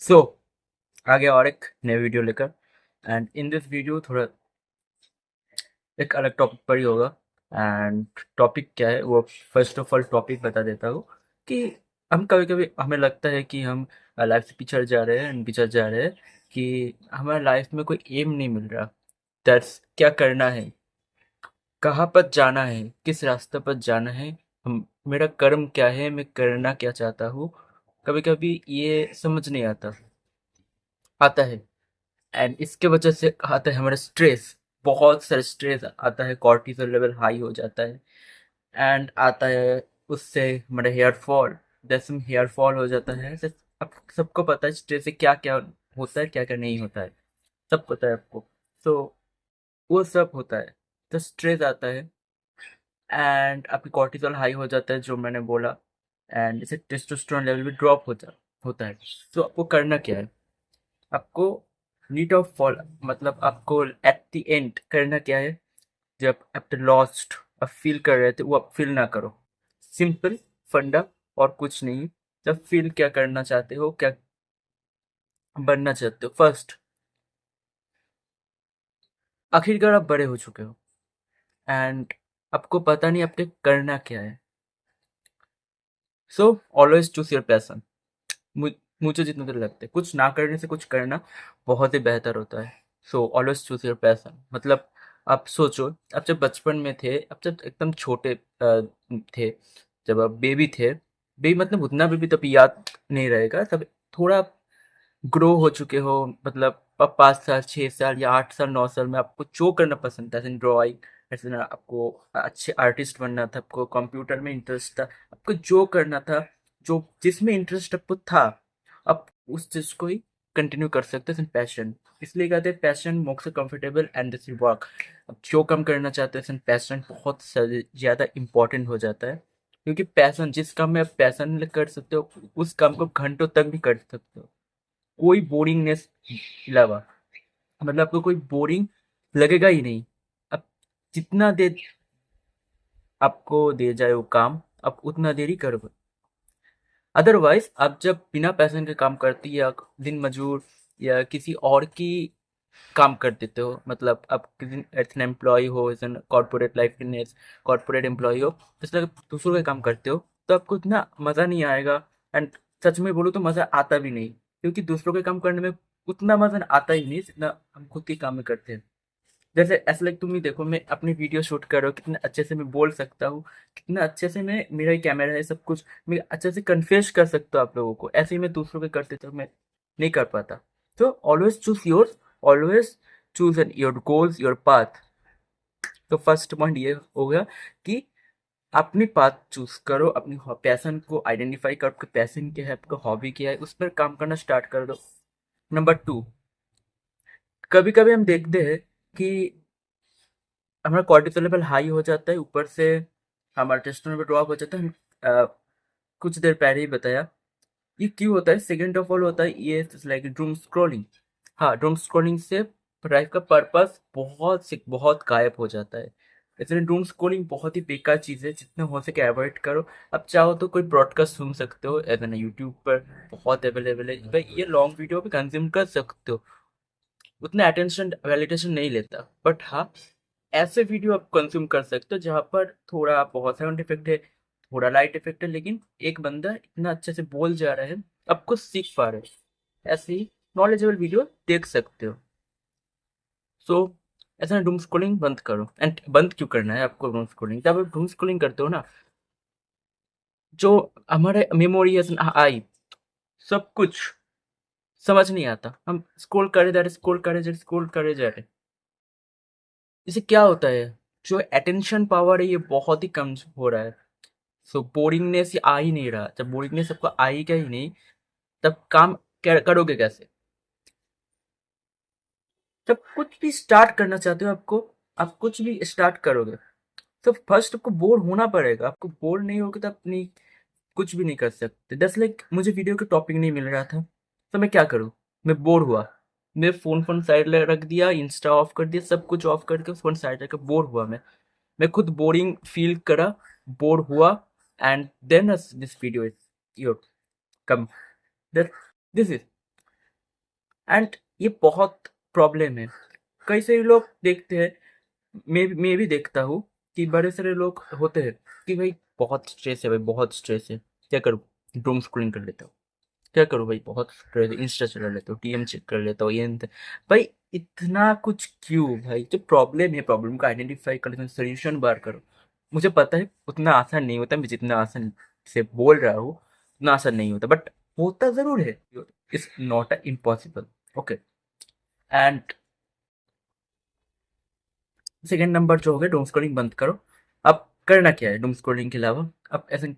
सो आगे और एक नए वीडियो लेकर। एंड इन दिस वीडियो थोड़ा एक अलग टॉपिक पर ही होगा। एंड टॉपिक क्या है वो फर्स्ट ऑफ ऑल टॉपिक बता देता हूँ कि हम कभी कभी हमें लगता है कि हम लाइफ से पिछड़ जा रहे हैं एंड पिछड़ जा रहे हैं कि हमारे लाइफ में कोई एम नहीं मिल रहा। दैट्स क्या करना है, कहाँ पर जाना है, किस रास्ते पर जाना है, हम मेरा कर्म क्या है, मैं करना क्या चाहता हूँ। कभी कभी ये समझ नहीं आता आता है। एंड इसके वजह से आता है हमारा स्ट्रेस। बहुत सारा स्ट्रेस आता है, कॉर्टिसोल लेवल हाई हो जाता है। एंड आता है उससे हमारा हेयर फॉल, जैसे हेयर फॉल हो जाता है। जैसे अब सबको पता है स्ट्रेस से क्या क्या होता है, क्या क्या नहीं होता है, सब पता है आपको। तो वो सब होता है, तो स्ट्रेस आता है एंड आपकी कॉर्टिसोल हाई हो जाता है जो मैंने बोला। एंड इसे टेस्टोस्टेरोन लेवल भी ड्रॉप होता है। तो आपको करना क्या है, आपको नीड ऑफ फॉल मतलब आपको एट द एंड करना क्या है। जब आफ्टर लॉस्ट आप फील कर रहे थे वो आप फील ना करो। सिंपल फंडा और कुछ नहीं। जब फील क्या करना चाहते हो, क्या बनना चाहते हो, फर्स्ट आखिरकार आप बड़े हो चुके हो एंड आपको पता नहीं आपके करना क्या है। So always choose your passion. मुझे जितना देर लगता है कुछ ना करने से कुछ करना बहुत ही बेहतर होता है। So always choose your passion मतलब आप सोचो, आप जब बचपन में थे, आप जब एकदम छोटे थे, जब आप बेबी थे, बेबी मतलब उतना बेबी तब याद नहीं रहेगा, तब थोड़ा ग्रो हो चुके हो, मतलब 5 साल 6 साल या 8 साल 9 साल में आपको जो करना पसंद था, जैसे ड्राइंग, ऐसे ना आपको अच्छे आर्टिस्ट बनना था, आपको कंप्यूटर में इंटरेस्ट था, आपको जो करना था, जो जिसमें इंटरेस्ट आपको था, आप उस चीज को ही कंटिन्यू कर सकते हैं। पैशन इसलिए कहते हैं पैशन मोक्ष कंफर्टेबल एंड दिस वर्क। अब जो काम करना चाहते हैं पैशन बहुत ज्यादा इंपॉर्टेंट हो जाता है, क्योंकि पैशन जिस काम में आप पैशन कर सकते हो उस काम को घंटों तक भी कर सकते हो, कोई बोरिंगनेस अलावा, मतलब आपको कोई बोरिंग लगेगा ही नहीं। अब जितना देर आपको दे जाए वो काम, आप उतना देर ही करोगे। अदरवाइज आप जब बिना पैशन के काम करती या दिन मजूर या किसी और की काम कर देते हो, मतलब आप किसी एज एन एम्प्लॉय हो, एज एन कॉर्पोरेट लाइफ के कॉर्पोरेट एम्प्लॉय हो, इस तरह दूसरों का काम करते हो, तो आपको इतना मज़ा नहीं आएगा। एंड सच में बोलूँ तो मज़ा आता भी नहीं, क्योंकि दूसरों के काम करने में उतना मज़ा आता ही नहीं जितना हम खुद के काम में करते हैं। जैसे ऐसा लाइक तुम ही देखो, मैं अपनी वीडियो शूट कर रहा हूँ, कितने अच्छे से मैं बोल सकता हूँ, कितना अच्छे से मैं, मेरा ही कैमरा है सब कुछ, मैं अच्छे से कन्फेस कर सकता हूँ आप लोगों को। ऐसे ही मैं दूसरों के करते तो मैं नहीं कर पाता। तो always choose your, always choose an your goals your path. तो फर्स्ट पॉइंट ये हो गया कि अपनी पाथ चूज करो, अपनी पैशन को आइडेंटिफाई करो, आपका पैशन क्या है, आपका हॉबी क्या है, उस पर काम करना स्टार्ट कर दो। नंबर 2, कभी कभी हम देखते हैं कि हमारा कॉर्टिसोल लेवल हाई हो जाता है, ऊपर से हमारा टेस्टोस्टेरोन भी ड्रॉप हो जाता है। कुछ देर पहले ही बताया ये क्यों होता है। सेकेंड ऑफ ऑल होता है ये लाइक डूम स्क्रॉलिंग। हाँ, डूम स्क्रॉलिंग से लाइफ का पर्पस बहुत से बहुत गायब हो जाता है। इसलिए डूम स्क्रॉलिंग बहुत ही बेकार चीज़ है, जितना हो सके अवॉइड करो। अब चाहो तो कोई ब्रॉडकास्ट सुन सकते हो, एज एन यूट्यूब पर बहुत अवेलेबल है भाई, ये लॉन्ग वीडियो भी कंज्यूम कर सकते हो, उतना अटेंशन वैलिडेशन नहीं लेता। बट हाँ, ऐसे वीडियो आप कंज्यूम कर सकते हो जहाँ पर थोड़ा बहुत साउंड इफेक्ट है, थोड़ा लाइट इफेक्ट है, लेकिन एक बंदा इतना अच्छे से बोल जा रहा है, आपको सीख पा रहे हो, ऐसे ही नॉलेजेबल वीडियो देख सकते हो। सो ऐसा डूम स्क्रॉलिंग बंद करो। एंड बंद क्यों करना है आपको डूम स्क्रॉलिंग, जब आप डूम स्क्रॉलिंग करते हो ना, जो हमारे मेमोरी आई, सब कुछ समझ नहीं आता, हम स्क्रॉल करे जा रहे, स्क्रॉल करे जा रहे, स्क्रॉल करे जा रहे। इससे क्या होता है, जो अटेंशन पावर है ये बहुत ही कम हो रहा है। सो बोरिंगनेस ये आ ही नहीं रहा। जब बोरिंगनेस आपको आएगा ही नहीं, तब काम करोगे कैसे। जब कुछ भी स्टार्ट करना चाहते हो, आपको आप कुछ भी स्टार्ट करोगे तो फर्स्ट आपको बोर होना पड़ेगा। आपको बोर नहीं होगे तो अपनी कुछ भी नहीं कर सकते। जैसे लाइक मुझे वीडियो का टॉपिक नहीं मिल रहा था, तो मैं क्या करूँ, मैं बोर हुआ, मैं फोन साइड रख दिया, इंस्टा ऑफ कर दिया, सब कुछ ऑफ करके फोन साइड रख के बोर हुआ। मैं खुद बोरिंग फील करा, बोर हुआ, and then this video is your come, that this is and ये बहुत प्रॉब्लम है। कई सारे लोग देखते हैं, मैं भी देखता हूँ कि बड़े सारे लोग होते हैं कि भाई बहुत स्ट्रेस है, भाई बहुत स्ट्रेस है, क्या करूँ, डूम स्क्रोलिंग कर लेता हूँ, क्या करूँ भाई बहुत स्ट्रेस है, इंस्टा चला लेता हूँ, टीएम चेक कर लेता हूँ, भाई इतना कुछ क्यों भाई? जो प्रॉब्लम है, प्रॉब्लम को आइडेंटिफाई कर लेते, सोल्यूशन बार करो। मुझे पता है उतना आसान नहीं होता, मैं जितना आसान से बोल रहा हूँ उतना आसान नहीं होता, बट होता जरूर है। It's not a impossible. Okay. And second number जो हो गया, डूम स्क्रॉलिंग बंद करो। अब करना क्या है डूम स्क्रॉलिंग के अलावा? अब ऐसे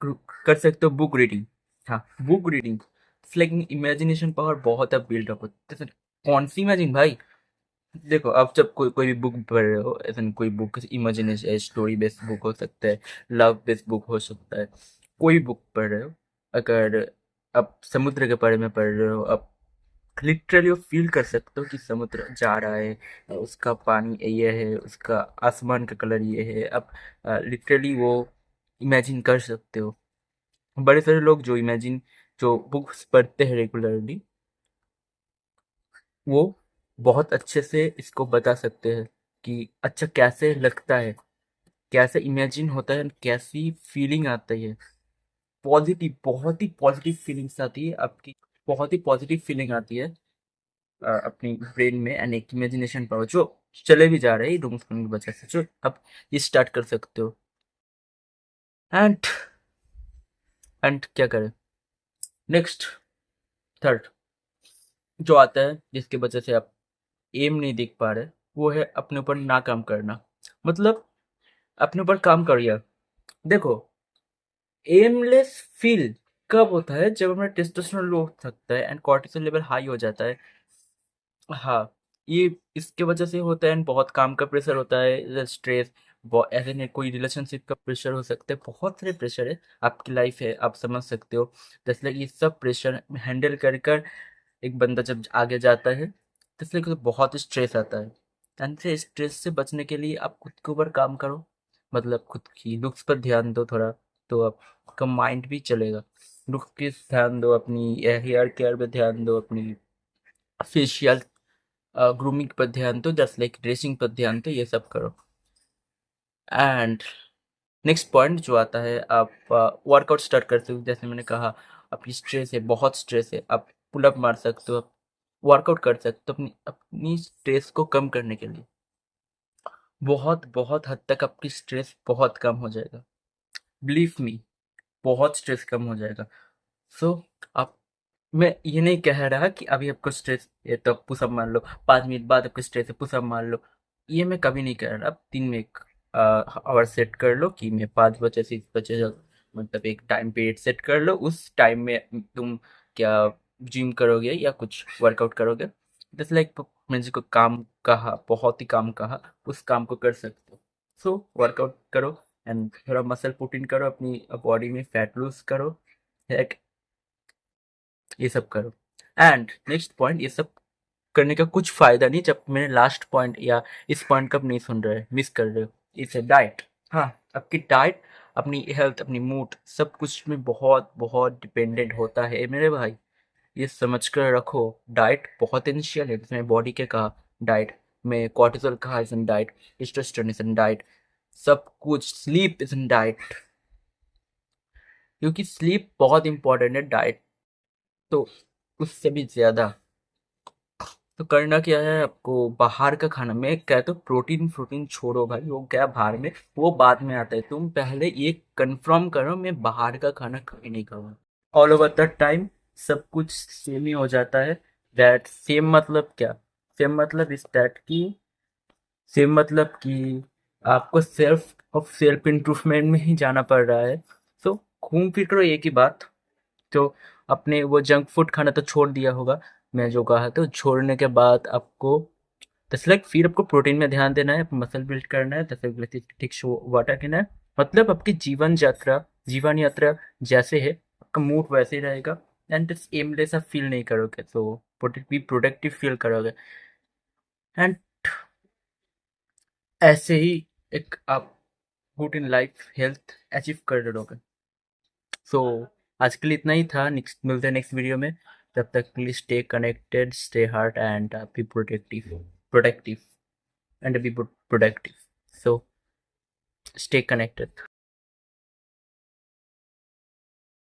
कर सकते हो बुक रीडिंग। हाँ, book reading like imagination power बहुत अब बिल्ड अप होता है। कौन सी इमेजिन भाई? देखो, आप जब कोई कोई भी बुक पढ़ रहे हो, ऐसा कोई book imagination story based book हो सकता है, लव बेस्ड बुक हो सकता है, कोई बुक पढ़ रहे हो, अगर आप समुद्र के बारे में पढ़ रहे हो, आप लिटरली वो फील कर सकते हो कि समुद्र जा रहा है, उसका पानी ये है, उसका आसमान का कलर ये है। आप लिटरली वो इमेजिन कर सकते हो। बड़े सारे लोग जो बुक्स पढ़ते हैं रेगुलरली, वो बहुत अच्छे से इसको बता सकते हैं कि अच्छा कैसे लगता है, कैसे इमेजिन होता है, कैसी फीलिंग आती है। पॉजिटिव, बहुत ही पॉजिटिव फीलिंग्स आती है आपकी, बहुत ही पॉजिटिव फीलिंग आती है अपनी ब्रेन में। एंड एक इमेजिनेशन पावर जो चले भी जा रहे हैं डूम स्क्रॉलिंग की वजह से, जो अब ये स्टार्ट कर सकते हो। एंड क्या करें नेक्स्ट? थर्ड जो आता है जिसकी वजह से आप एम नहीं देख पा रहे, वो है अपने ऊपर ना काम करना। मतलब अपने ऊपर काम करिए। देखो, एमलेस फील कब होता है? जब हमारा टेस्टोस्टेरोन लो हो सकता है एंड कॉर्टिसोल लेवल हाई हो जाता है। हाँ, ये इसके वजह से होता है। एंड बहुत काम का प्रेशर होता है, स्ट्रेस, ऐसे नहीं, कोई रिलेशनशिप का प्रेशर हो सकता है, बहुत सारे प्रेशर है, आपकी लाइफ है, आप समझ सकते हो। जैसे ये सब प्रेशर हैंडल कर कर एक बंदा जब आगे जाता है, तो इसलिए तो बहुत स्ट्रेस आता है। एंड से स्ट्रेस से बचने के लिए आप खुद के ऊपर काम करो, मतलब खुद की लुक्स पर ध्यान दो थोड़ा, तो आपका माइंड भी चलेगा। लुक्स की ध्यान दो, अपनी हेयर केयर पे ध्यान दो, अपनी फेशियल ग्रूमिंग पर ध्यान दो, जस्ट लाइक ड्रेसिंग पर ध्यान दो, ये सब करो। एंड नेक्स्ट पॉइंट जो आता है, आप वर्कआउट स्टार्ट करते हो। जैसे मैंने कहा, आपकी स्ट्रेस है, बहुत स्ट्रेस है, आप पुलअप मार सकते हो, आप वर्कआउट कर सकते हो अपनी अपनी स्ट्रेस को कम करने के लिए। बहुत बहुत हद तक आपकी स्ट्रेस बहुत कम हो जाएगा, बिलीव मी, बहुत स्ट्रेस कम हो जाएगा। सो आप, मैं ये नहीं कह रहा कि अभी आपको स्ट्रेस है तो आप पुशअप मार लो, 5 मिनट बाद आपको स्ट्रेस है पुशअप मार लो, ये मैं कभी नहीं कह रहा। आप दिन में एक आवर सेट कर लो कि मैं 5 बजे से 6 बजे तक, मतलब एक टाइम पीरियड सेट कर लो, उस टाइम में तुम क्या जिम करोगे या कुछ वर्कआउट करोगे। जैसे लाइक मैंने जिसको काम कहा, बहुत ही काम कहा, उस काम को कर सकते हो। सो वर्कआउट करो एंड थोड़ा मसल पुट इन करो, अपनी बॉडी में फैट लूज करो, ये सब करो। एंड नेक्स्ट पॉइंट, ये सब करने का कुछ फायदा नहीं जब मैंने लास्ट पॉइंट या इस पॉइंट कब नहीं सुन रहे, मिस कर रहे हो, इसे डाइट। हाँ, आपकी डाइट, अपनी हेल्थ, अपनी मूड, सब कुछ में बहुत बहुत डिपेंडेंट होता है मेरे भाई। ये समझ कर रखो, डाइट बहुत इनिशियल है। इसमें बॉडी के कहा डाइट, में कॉर्टिसोल कहा is in diet, testosterone is in diet, सब कुछ, स्लीप इज इन डाइट, क्योंकि स्लीप बहुत इंपॉर्टेंट है डाइट तो उससे भी ज्यादा। तो करना क्या है आपको, बाहर का खाना, मैं कहता हूँ प्रोटीन प्रोटीन छोड़ो भाई, वो क्या बाहर में, वो बाद में आता है। तुम पहले ये कंफर्म करो मैं बाहर का खाना कभी नहीं खाऊंगा। ऑल ओवर द टाइम सब कुछ सेम ही हो जाता है। दैट सेम मतलब क्या? सेम मतलब इस दैट की, सेम मतलब कि आपको सेल्फ इम्प्रूवमेंट में ही जाना पड़ रहा है। सो घूम फिर करो एक ही बात। तो अपने वो जंक फूड खाना तो छोड़ दिया होगा, मैं जो कहा, तो छोड़ने के बाद आपको जैसे लाइक फिर आपको प्रोटीन में ध्यान देना है, मसल बिल्ड करना है, जैसे ठीक वाटर पीना है। मतलब आपकी जीवन यात्रा जैसे है, आपका मूड वैसे ही रहेगा। एंड एमलेस आप फील नहीं करोगे, तो प्रोडक्टिव फील करोगे। एंड ऐसे ही एक आप good in life health achieve कर लोगे। सो आज के लिए इतना ही था, नेक्स्ट मिलते हैं नेक्स्ट वीडियो में। तब तक please stay connected, stay heart and be protective and be productive. So stay connected.